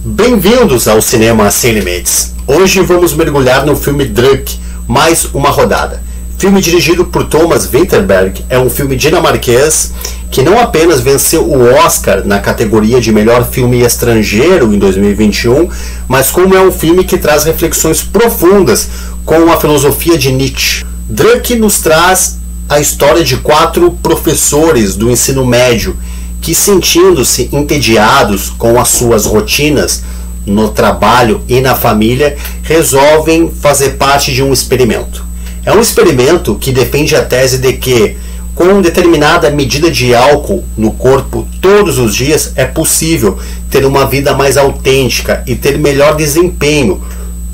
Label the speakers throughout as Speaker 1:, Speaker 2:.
Speaker 1: Bem-vindos ao Cinema Sem Limites. Hoje vamos mergulhar no filme Druk, Mais Uma Rodada. Filme dirigido por Thomas Vinterberg, é um filme dinamarquês que não apenas venceu o Oscar na categoria de melhor filme estrangeiro em 2021, mas como é um filme que traz reflexões profundas com a filosofia de Nietzsche. Druk nos traz a história de 4 professores do ensino médio que, sentindo-se entediados com as suas rotinas no trabalho e na família, resolvem fazer parte de um experimento. É um experimento que defende a tese de que, com determinada medida de álcool no corpo todos os dias, é possível ter uma vida mais autêntica e ter melhor desempenho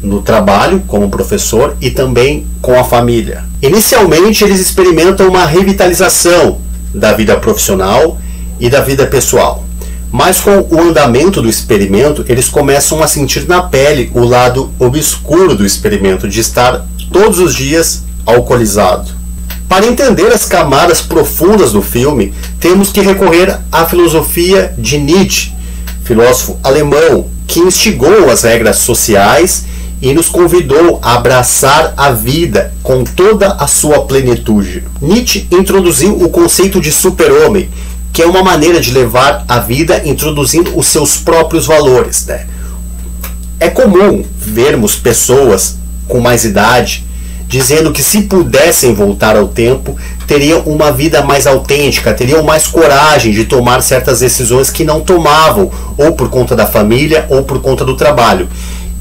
Speaker 1: no trabalho como professor e também com a família. Inicialmente, eles experimentam uma revitalização da vida profissional e da vida pessoal. Mas com o andamento do experimento, eles começam a sentir na pele o lado obscuro do experimento, de estar todos os dias alcoolizado. Para entender as camadas profundas do filme, temos que recorrer à filosofia de Nietzsche, filósofo alemão, que instigou as regras sociais e nos convidou a abraçar a vida com toda a sua plenitude. Nietzsche introduziu o conceito de super-homem, que é uma maneira de levar a vida introduzindo os seus próprios valores, né? É comum vermos pessoas com mais idade dizendo que, se pudessem voltar ao tempo, teriam uma vida mais autêntica, teriam mais coragem de tomar certas decisões que não tomavam, ou por conta da família ou por conta do trabalho.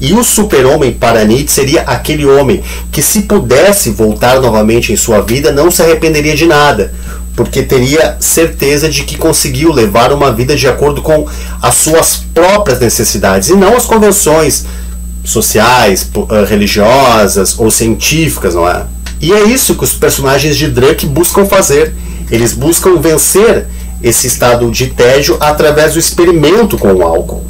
Speaker 1: E o super-homem para Nietzsche seria aquele homem que, se pudesse voltar novamente em sua vida, não se arrependeria de nada, porque teria certeza de que conseguiu levar uma vida de acordo com as suas próprias necessidades e não as convenções sociais, religiosas ou científicas, não é? E é isso que os personagens de Druk buscam fazer. Eles buscam vencer esse estado de tédio através do experimento com o álcool.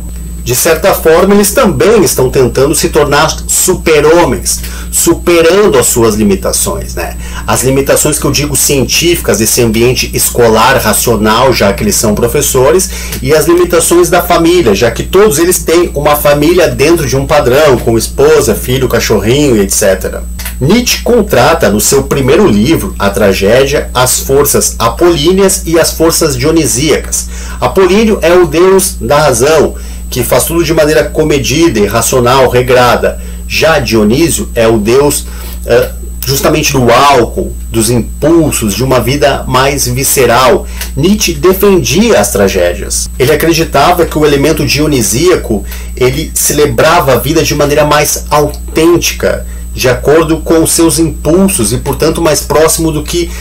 Speaker 1: De certa forma, eles também estão tentando se tornar super-homens, superando as suas limitações, né? As limitações que eu digo científicas, desse ambiente escolar, racional, já que eles são professores, e as limitações da família, já que todos eles têm uma família dentro de um padrão, com esposa, filho, cachorrinho, etc. Nietzsche contrata no seu primeiro livro, A Tragédia, as forças apolíneas e as forças dionisíacas. Apolíneo é o deus da razão, que faz tudo de maneira comedida e racional, regrada. Já Dionísio é o deus justamente do álcool, dos impulsos, de uma vida mais visceral. Nietzsche defendia as tragédias. Ele acreditava que o elemento dionisíaco, ele celebrava a vida de maneira mais autêntica, de acordo com os seus impulsos e, portanto, mais próximo do que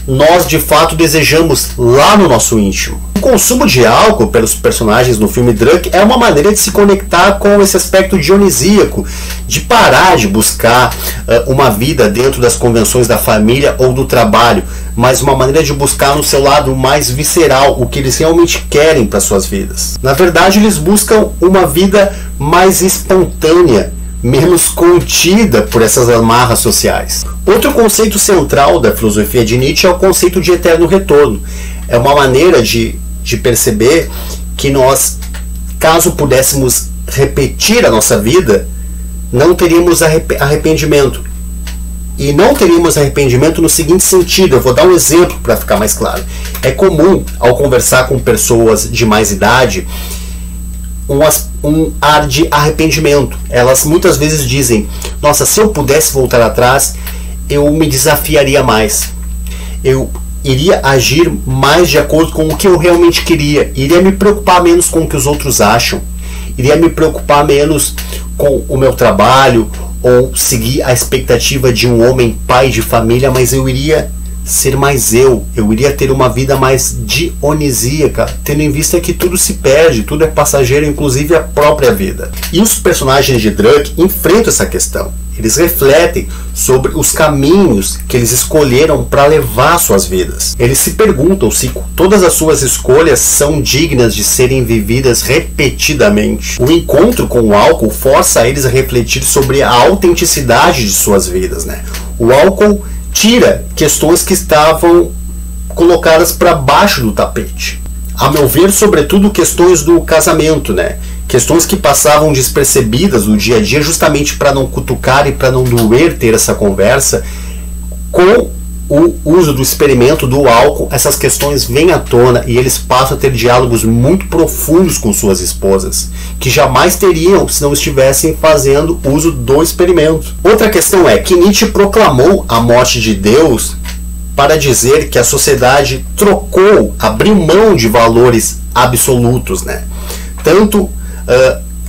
Speaker 1: nós de fato desejamos lá no nosso íntimo. O consumo de álcool pelos personagens no filme Druk é uma maneira de se conectar com esse aspecto dionisíaco, de parar de buscar uma vida dentro das convenções da família ou do trabalho, mas uma maneira de buscar no seu lado mais visceral o que eles realmente querem para suas vidas. Na verdade, eles buscam uma vida mais espontânea, menos contida por essas amarras sociais. Outro conceito central da filosofia de Nietzsche é o conceito de eterno retorno. É uma maneira de perceber que nós, caso pudéssemos repetir a nossa vida, não teríamos arrependimento. E não teríamos arrependimento no seguinte sentido, eu vou dar um exemplo para ficar mais claro. É comum, ao conversar com pessoas de mais idade, um ar de arrependimento. Elas muitas vezes dizem: nossa, se eu pudesse voltar atrás, eu me desafiaria mais, eu iria agir mais de acordo com o que eu realmente queria, iria me preocupar menos com o que os outros acham, iria me preocupar menos com o meu trabalho ou seguir a expectativa de um homem pai de família, mas eu iria ser mais eu iria ter uma vida mais dionisíaca, tendo em vista que tudo se perde, tudo é passageiro, inclusive a própria vida. E os personagens de Druk enfrentam essa questão. Eles refletem sobre os caminhos que eles escolheram para levar suas vidas. Eles se perguntam se todas as suas escolhas são dignas de serem vividas repetidamente. O encontro com o álcool força eles a refletir sobre a autenticidade de suas vidas, né? O álcool tira questões que estavam colocadas para baixo do tapete. A meu ver, sobretudo questões do casamento, né? questões que passavam despercebidas no dia a dia, justamente para não cutucar e para não doer ter essa conversa. Com o uso do experimento do álcool, essas questões vêm à tona e eles passam a ter diálogos muito profundos com suas esposas, que jamais teriam se não estivessem fazendo uso do experimento. Outra questão é que Nietzsche proclamou a morte de Deus para dizer que a sociedade abriu mão de valores absolutos, né? Tanto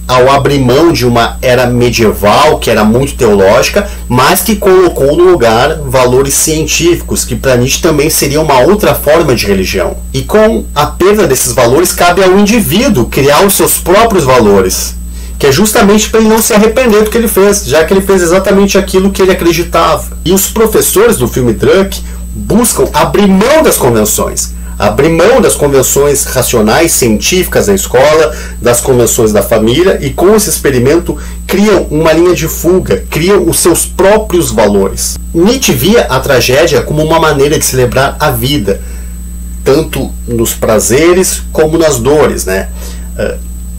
Speaker 1: ao abrir mão de uma era medieval, que era muito teológica, mas que colocou no lugar valores científicos, que para Nietzsche também seria uma outra forma de religião. E com a perda desses valores, cabe ao indivíduo criar os seus próprios valores, que é justamente para ele não se arrepender do que ele fez, já que ele fez exatamente aquilo que ele acreditava. E os professores do filme Druk buscam abrir mão das convenções, abrir mão das convenções racionais, científicas da escola, das convenções da família, e com esse experimento criam uma linha de fuga, criam os seus próprios valores. Nietzsche via a tragédia como uma maneira de celebrar a vida, tanto nos prazeres como nas dores, né?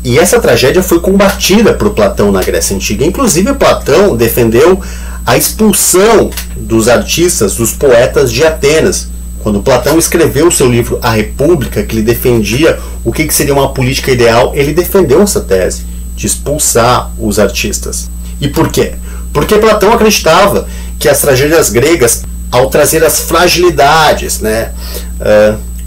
Speaker 1: E essa tragédia foi combatida por Platão na Grécia Antiga. Inclusive, Platão defendeu a expulsão dos artistas, dos poetas de Atenas. Quando Platão escreveu o seu livro A República, que ele defendia o que seria uma política ideal, ele defendeu essa tese de expulsar os artistas. E por quê? Porque Platão acreditava que as tragédias gregas, ao trazer as fragilidades, né,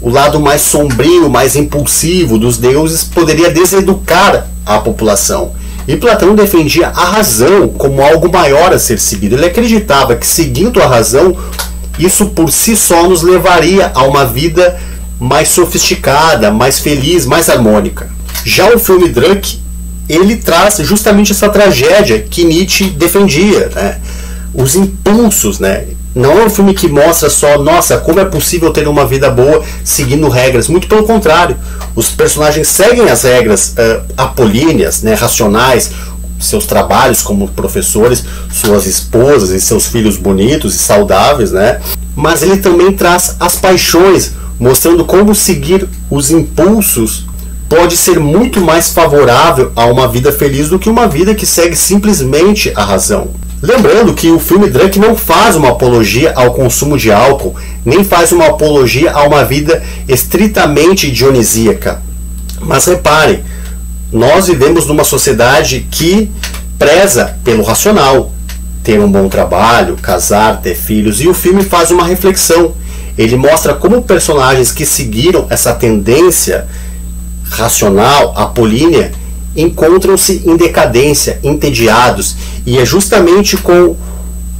Speaker 1: o lado mais sombrio, mais impulsivo dos deuses, poderia deseducar a população. E Platão defendia a razão como algo maior a ser seguido. Ele acreditava que, seguindo a razão, isso por si só nos levaria a uma vida mais sofisticada, mais feliz, mais harmônica. Já o filme Druk, ele traz justamente essa tragédia que Nietzsche defendia, né? Os impulsos, né? Não é um filme que mostra só, nossa, como é possível ter uma vida boa seguindo regras. Muito pelo contrário, os personagens seguem as regras apolíneas, né, racionais, seus trabalhos como professores, suas esposas e seus filhos bonitos e saudáveis, né? Mas ele também traz as paixões, mostrando como seguir os impulsos pode ser muito mais favorável a uma vida feliz do que uma vida que segue simplesmente a razão. Lembrando que o filme Druk não faz uma apologia ao consumo de álcool, nem faz uma apologia a uma vida estritamente dionisíaca. Mas reparem, nós vivemos numa sociedade que preza pelo racional, ter um bom trabalho, casar, ter filhos, e o filme faz uma reflexão. Ele mostra como personagens que seguiram essa tendência racional, apolínea, encontram-se em decadência, entediados, e é justamente com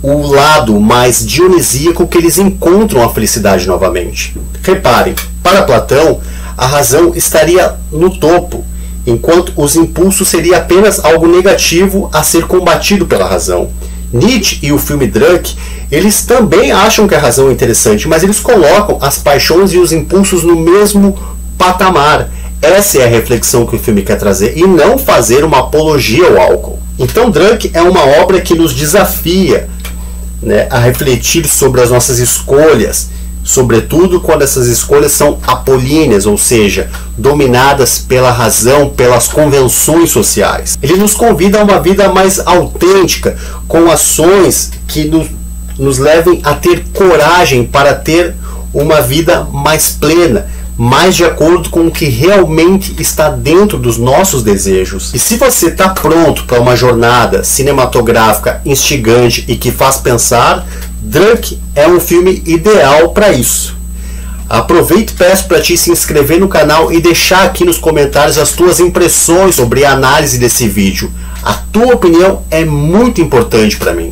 Speaker 1: o lado mais dionisíaco que eles encontram a felicidade novamente. Reparem, para Platão, a razão estaria no topo, enquanto os impulsos seria apenas algo negativo a ser combatido pela razão. Nietzsche e o filme Druk, eles também acham que a razão é interessante, mas eles colocam as paixões e os impulsos no mesmo patamar. Essa é a reflexão que o filme quer trazer, e não fazer uma apologia ao álcool. Então Druk é uma obra que nos desafia, né, a refletir sobre as nossas escolhas, sobretudo quando essas escolhas são apolíneas, ou seja, dominadas pela razão, pelas convenções sociais. Ele nos convida a uma vida mais autêntica, com ações que nos levem a ter coragem para ter uma vida mais plena, mais de acordo com o que realmente está dentro dos nossos desejos. E se você está pronto para uma jornada cinematográfica instigante e que faz pensar, Druk é um filme ideal para isso. Aproveito e peço para ti se inscrever no canal e deixar aqui nos comentários as tuas impressões sobre a análise desse vídeo. A tua opinião é muito importante para mim.